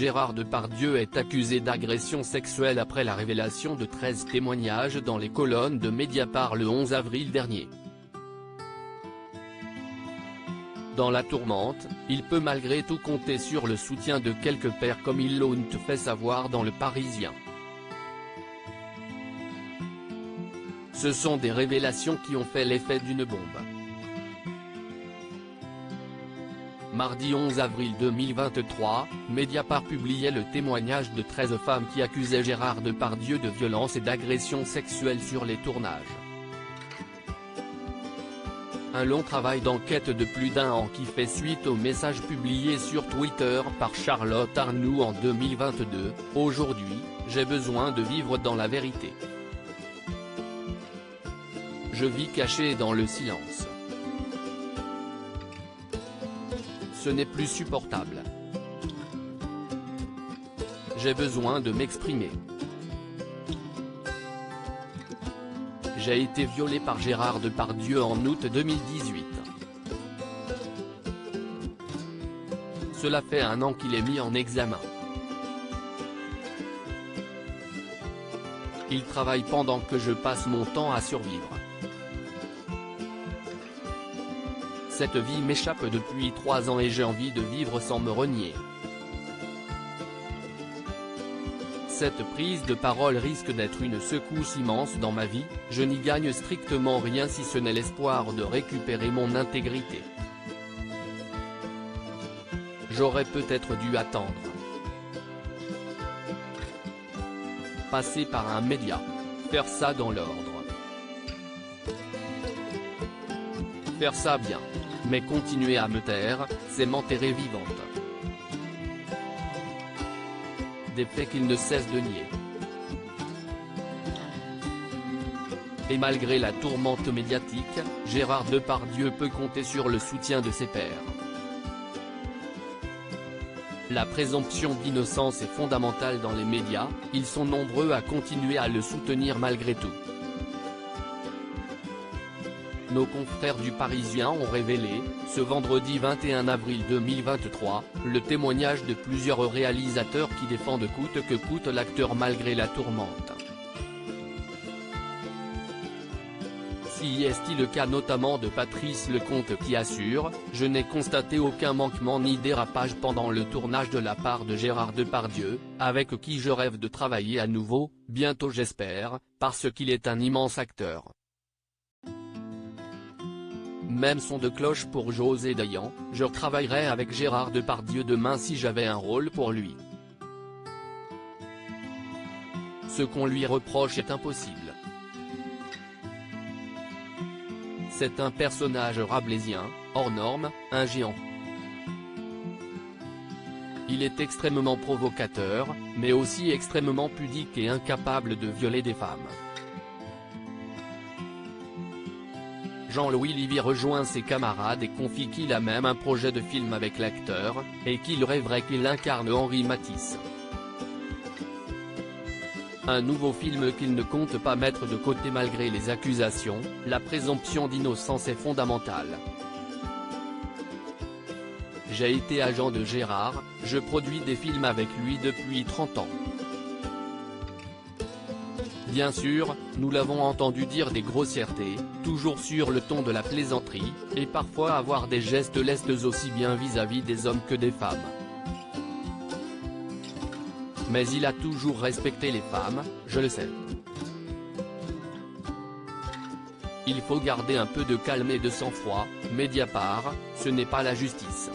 Gérard Depardieu est accusé d'agression sexuelle après la révélation de 13 témoignages dans les colonnes de Mediapart le 11 avril dernier. Dans la tourmente, il peut malgré tout compter sur le soutien de quelques pairs comme ils l'ont fait savoir dans Le Parisien. Ce sont des révélations qui ont fait l'effet d'une bombe. Mardi 11 avril 2023, Mediapart publiait le témoignage de 13 femmes qui accusaient Gérard Depardieu de violence et d'agression sexuelle sur les tournages. Un long travail d'enquête de plus d'un an qui fait suite aux messages publiés sur Twitter par Charlotte Arnoux en 2022, « Aujourd'hui, j'ai besoin de vivre dans la vérité. Je vis caché dans le silence. Ce n'est plus supportable. J'ai besoin de m'exprimer. J'ai été violée par Gérard Depardieu en août 2018. Cela fait un an qu'il est mis en examen. Il travaille pendant que je passe mon temps à survivre. Cette vie m'échappe depuis 3 ans et j'ai envie de vivre sans me renier. Cette prise de parole risque d'être une secousse immense dans ma vie, je n'y gagne strictement rien si ce n'est l'espoir de récupérer mon intégrité. J'aurais peut-être dû attendre. Passer par un média. Faire ça dans l'ordre. Faire ça bien. Mais continuer à me taire, c'est m'enterrer vivante. Des faits qu'il ne cesse de nier. Et malgré la tourmente médiatique, Gérard Depardieu peut compter sur le soutien de ses pairs. La présomption d'innocence est fondamentale dans les médias, ils sont nombreux à continuer à le soutenir malgré tout. Nos confrères du Parisien ont révélé, ce vendredi 21 avril 2023, le témoignage de plusieurs réalisateurs qui défendent coûte que coûte l'acteur malgré la tourmente. Si est-il le cas notamment de Patrice Lecomte qui assure « Je n'ai constaté aucun manquement ni dérapage pendant le tournage de la part de Gérard Depardieu, avec qui je rêve de travailler à nouveau, bientôt j'espère, parce qu'il est un immense acteur. » Même son de cloche pour José Dayan, je travaillerais avec Gérard Depardieu demain si j'avais un rôle pour lui. Ce qu'on lui reproche est impossible. C'est un personnage rabelaisien, hors norme, un géant. Il est extrêmement provocateur, mais aussi extrêmement pudique et incapable de violer des femmes. Jean-Louis Livy rejoint ses camarades et confie qu'il a même un projet de film avec l'acteur, et qu'il rêverait qu'il incarne Henri Matisse. Un nouveau film qu'il ne compte pas mettre de côté malgré les accusations, la présomption d'innocence est fondamentale. J'ai été agent de Gérard, je produis des films avec lui depuis 30 ans. Bien sûr, nous l'avons entendu dire des grossièretés, toujours sur le ton de la plaisanterie, et parfois avoir des gestes lestes aussi bien vis-à-vis des hommes que des femmes. Mais il a toujours respecté les femmes, je le sais. Il faut garder un peu de calme et de sang-froid, Mediapart, ce n'est pas la justice.